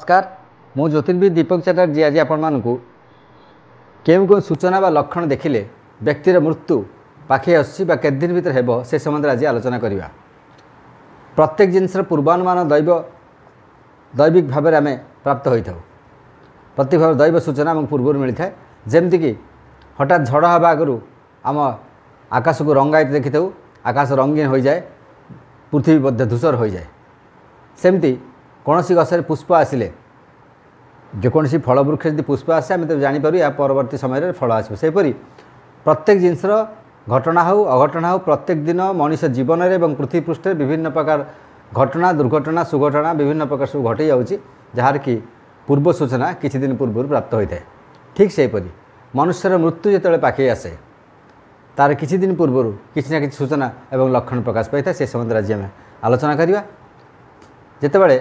नमस्कार मु ज्योतिर्विद दीपक चटर्जी आज आपको क्यों सूचना व लक्षण देखिले व्यक्तिर मृत्यु पाखे आसुच्छी केते दिन भीतर हेब से संबंध आज आलोचना करवा। प्रत्येक जिनस पूर्वानुमान दैविक भाव में आम प्राप्त होता प्रत्येक भाव दैव सूचना आम पूर्व मिलता है। जमतीक हठात झड़ हवा आगु आम आकाश को रंगायित देखी था, आकाश रंगीन हो जाए, पृथ्वी मध्य धूसर हो जाए। सेमती कौन गछर पुष्प आसिले जेकोसी फल वृक्ष यदि पुष्प आसे आम तो जापर या परवर्ती समय फल आसो। सेपरी प्रत्येक जिनसर घटना हो अघटना हो प्रत्येक दिन मनीष जीवन में पृथ्वी पृष्ठ विभिन्न प्रकार घटना दुर्घटना सुघटना विभिन्न प्रकार सब घटी जाऊँगी जार कि पूर्व सूचना किछि दिन पूर्व प्राप्त होता है। ठीक सेपरी मनुष्यर मृत्यु जो पाखे आसे तार किछि दिन पूर्व किसी ना कि सूचना एवं लक्षण प्रकाश पाई था। से संबंध आज आम आलोचना करवा। जितेबाला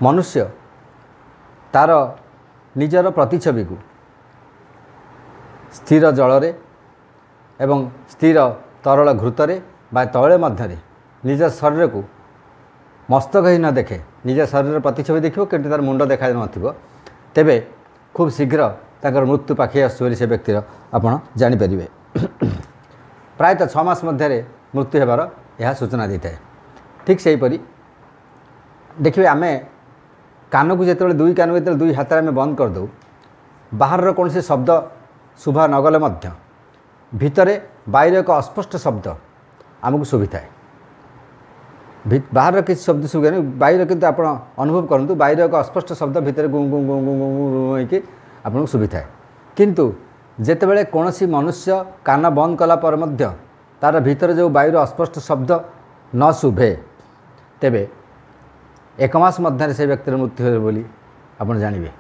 मनुष्य तार निजर प्रतिछवि को स्थिर जलरे एवं स्थिर तरल घृतरे बा तैल मध्य निज शरीर को मस्तक ही न देखे निज शरीर प्रतिछवि देखो कि तार मुंड देखा न तेबे खूब शीघ्र ताकर मृत्यु पाखे आसुच्छी से व्यक्तिर आपड़ जानीपर। प्रायतः 6 मास मध्य मृत्यु होबार यह सूचना देता है। ठीक सेहीपरि देखिए आम कान को जिते दुई कान भर दुई हाथ आम बंद करदे बाहर कौन से शब्द शुभा नगले भितर बाहर एक अस्पष्ट शब्द आमको शुभी थाए। बाहर किसी शब्द शुभे बाहर किंतु आप अनुभव करूँ बाहर एक अस्पष्ट शब्द भितर गुँ गुँ गुँ गुँ गुँ गुँ होकर आपको शुभी थाए। किंतु जेतेबेले कौन मनुष्य कान बंद कलापर तार भीतर जो बायुर अस्पष्ट शब्द न शुभे तेबे 1 मास मध्य से व्यक्तिर मृत्यु हो बोली आप जानवे।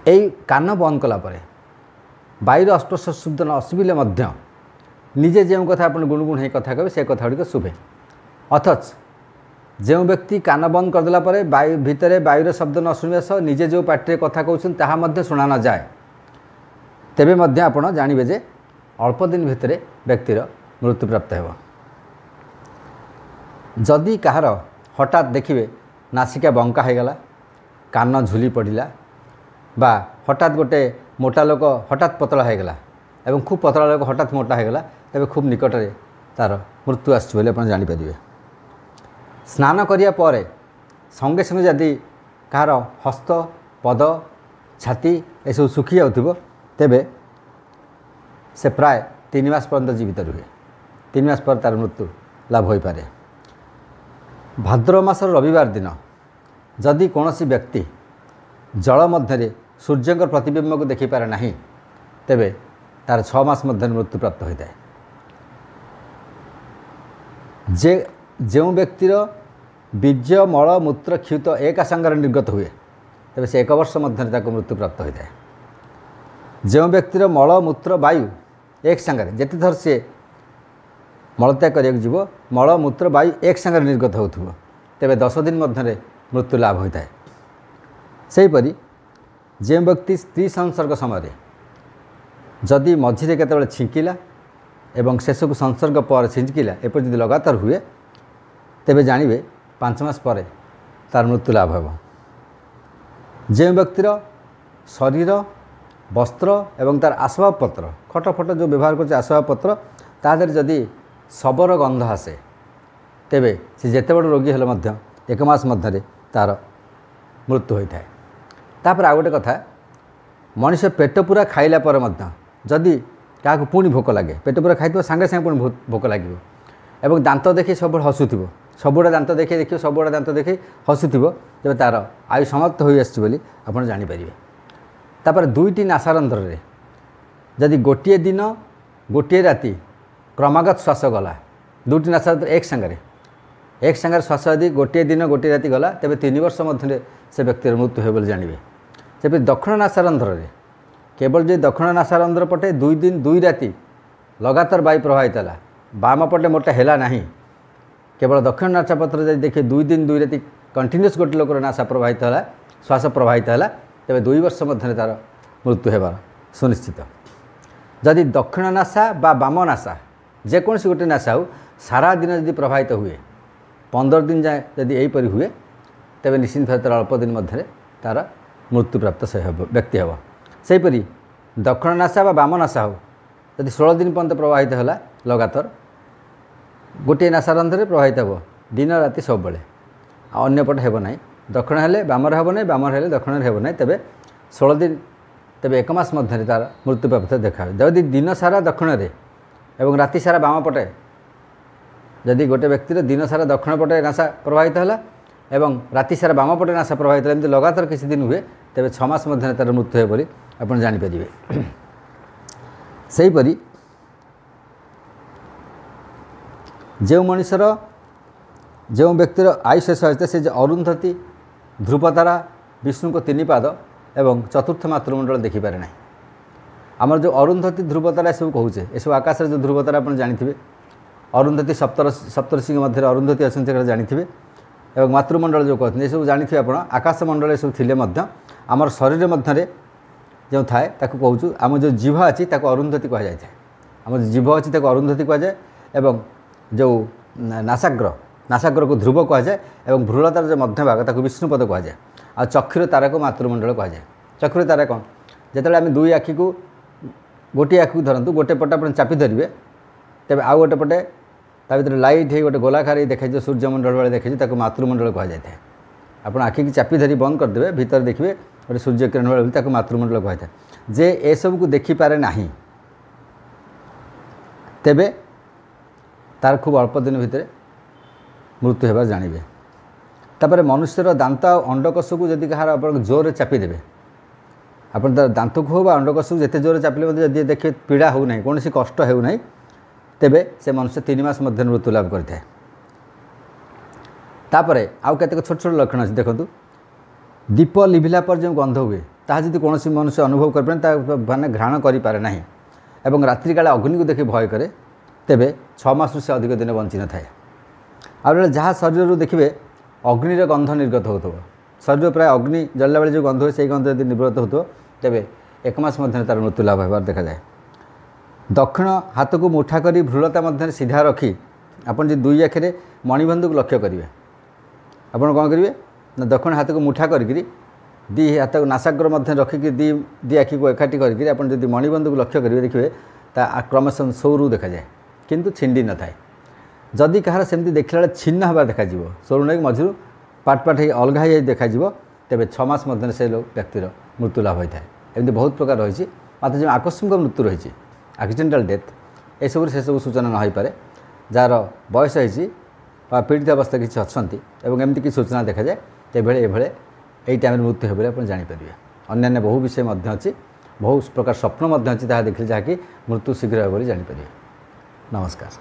यही कान बंद कलापर बायुर अस्पष्ट शब्द न असुविले निजे जो कथा आप गुणगुण हो कथा कहे से कथा गुड़ शुभे। अथच जो व्यक्ति कान बंद करदेला वायु भितर बायुर शब्द न शुणा सह निजे जो पार्टी कथा कहते शुणा न जाए तेबे आप जानवे जे अल्प दिन भितर व्यक्तिर मृत्यु प्राप्त हो। जदि कहार हठात देखिए नासिका बंका हो गला कान झुली पड़ा बा हठात गोटे मोटा लोक हठात पतला हो गला एवं खूब पतला लोक हठात मोटा हो गला तेबे खूब निकट में तार मृत्यु आसुच्छी आप जानीपर। स्नान करिया परे संगे संगे जदि कहार हस्त पद छाती एसब सुखी जाउथिबो तेबे से प्राय 3 मास पर्यंत जीवित रुहे। 3 मास पर तार मृत्यु लाभ हो पारे। भाद्रव मासर रविवार दिन जदि कौन व्यक्ति जल मध्य सूर्य प्रतिबिंब को देखिपारे नहीं तेबे तार 6 मास मध्य मृत्यु प्राप्त होता है। जो व्यक्तिर बीज मल मूत्र क्षुत एक संगार निर्गत हुए तेबे से 1 वर्ष मध्य मृत्यु प्राप्त होता है। जो व्यक्तिर मल मूत्र वायु एक संगार जिते थर सी मलत्याग करने जीव मल मूत्र वायु एक संगार निर्गत हो तेबे 10 दिन मध्य मृत्यु लाभ होता है। सेहीपरि जो व्यक्ति स्त्री संसर्ग समय जदि मझिरे केतबेले छिंकिला एवं शेष को संसर्ग पर छिंकिला एपर जदि लगातार हुए तेबे जानवे 5 मास पर तार मृत्यु लाभ हो। जो व्यक्तिर शरीर वस्त्र एवं तार आसबाबपत्र खटफट जो व्यवहार कर आसबाबपत्र तादेर जदि शबर गंध आसे तेबे से जेते बड़ रोगी हेले 1 मास मध्य तार मृत्यु होता है। तापर आ गोटे कथा मनीष पेट पूरा खाइला पर जदि क्या पुणी भोक लगे पेट पूरा खाई सांगे सांगे पुणी भोक लगे एवं दांत देखी सब हसुव सबुड़ा दांत देखिए देखिए सबुड़ा दांत देखी हसुव तेज तार आयु समाप्त हो आसली आप जानीपर। तापर 2टी नासारंध्र रे जदि गोटे दिन गोटे राति क्रमागत श्वास गला 2टी नासारंध्र एक संगे श्वास यदि गोटे दिन गोटे राति गला तेबे 3 वर्ष मध्य से व्यक्तिर मृत्यु हो जानवे। से दक्षिण नासारंध्र रे केवल जो दक्षिण नासारंध्र पटे 2 दिन 2 राति लगातार वायु प्रवाहित है बाम पटे मोटा है ना केवल दक्षिण नासापत्र जब देखिए 2 दिन 2 राति कंटिन्यूस गोटे लोकर नासा प्रवाहित है श्वास प्रवाहित है तेबे 2 वर्ष मध्य तार मृत्यु होबार सुनिश्चित। जदि दक्षिण नासा बा बाम नासा जेकोसी गोटे नासा हो सारा दिन जदि प्रभावित हुए 15 दिन जाए जदि यहीपरि हुए तेज निश्चिंत भाव तार अल्प दिन मध्य तार मृत्युप्राप्त से व्यक्ति हे सेहीपरि दक्षिण नासा बा बाम नासा हो यदि 16 दिन पर्यंत प्रवाहित है लगातार गोटे नासा रंध्रे प्रवाहित हे दिन राति सब बेले अन्यपटे हेब ना दक्षिण हेले बामर हेब ना बामर हेले दक्षिण हेब ना तेज 16 दिन तेज 1 मास मध्य तार मृत्युप्राप्त देखा जदि दिन सारा दक्षिण रे एवं राति सारा बाम पटे जदि गोटे व्यक्तिर दिन सारा दक्षिण पटे नासा प्रवाहित है एवं राति सारा बाम पटे नासा प्रवाहित है एमती लगातार किसी दिन हुए तेज 6 मास मध्य तार मृत्यु है बोली आपण जानीपारे सेहीपरि जो मनुष्यर जो व्यक्तिर आयु शेष होता से अरुंधति ध्रुवतारा विष्णु को 3 पाद एवं चतुर्थ मातृमंडल देखिपारे ना आमर जो अरुंधति ध्रुवतारा सब कहे ये सब आकाश जो ध्रुवतारा आप जानी अरुंधति सप्तर्षि मध्य अरुंधति अच्छा जानी एवं मातृमंडल जो कहते ये सब जानी आप आकाश मंडल सब थे आमर शरीर मध्य जो थाए ताकू कहूँ आम जो जीभ अच्छी अरुंधति कह जाए आम जीभ अच्छी अरुंधति कह जाए एवं जो नासाग्र को ध्रुव कह जाए एवं भ्रूलतार जो मध्य भाग ताकू विष्णुपद कह जाए आ चक्षुर तारा को मातृमंडल कह जाए चक्षुर तारा कौन जो आम दुई आखि को गोटे आखि को धरतु गोटे पटे आप चापी धरवे तेज आउ गोटे पटे ता भर लाइट हो गोटे गोलाकार देखे जो सूर्यमंडल वाले देखे मातृमंडल कह जाए आप आखि की चापी धरी बंद करदे भीतर देखिए गोटे सूर्य किरण वाले मातृमंडल कह जाए जे ए सब को देखिपारे ना तेबे तार खूब अल्प दिन भितर मृत्यु होगा जानवे तापर मनुष्यर दांत अंडकोश को जदि कहार आप जोर चापी देवे आप दांत को हो अंडकोश को जिते जोर चापिले जदि देखिए पीड़ा हो ना कौन कष्ट हो ना तेबे से मनुष्य 3 मास मध्य मृत्यु लाभ करता तापर आउ केतेक छोट छोट लक्षण अच्छे देखो दीप लिभिला पर जो गंध हुए ताहा जदि कौन मनुष्य अनुभव कर माने घ्राण करें ना एवं रात्रि काले अग्नि को देखि भय करे तेबे 6 मास से अधिक दिन बंची न थाए आउ जहाँ शरीर देखिए अग्निर गंध निर्गत हो शरीर प्राय अग्नि जल्ला बेले जो गंध हुए से गंध यदि निर्गत हो तेबे 1 मास मध्य तार मृत्यु लाभ होबार देखा जाए दक्षिण हाथ को मुठा करी भ्रूलता मध्य सीधा रखी आपन जो दुई आखिरे मणिबंधु को लक्ष्य करेंगे आपड़ कौन करेंगे ना दक्षिण हाथ को मुठा करी दी हाथ को नासाग्र मध्य रखिकी दी आखि को एकाठी करी आप मणिबंधु को लक्ष्य करेंगे देखिए क्रमश सौरू देखा जाए किंतु छिंडी न थाए जदि कहार सेमती देखला छिन्न हबार देखा सौरू नहीं मझिरू पाट पाट हो अलग ही देखा तेरे 6 मास मध्य से व्यक्तिर मृत्यु लाभ होता है एमती बहुत प्रकार रही मात्र जो आकस्मिक मृत्यु रही एक्सीडेंटल डेथ ये सब से सब सूचना न हो पारे जार बयस हो पीड़ित अवस्था किसी अच्छा एमती कि सूचना देखा जाए तेभले यही टाइम मृत्यु हो आप जानीपारे अन्य बहु विषय अच्छी बहुत प्रकार स्वप्न अच्छी देखिए जहाँकि मृत्यु शीघ्र हो जानीपारे नमस्कार।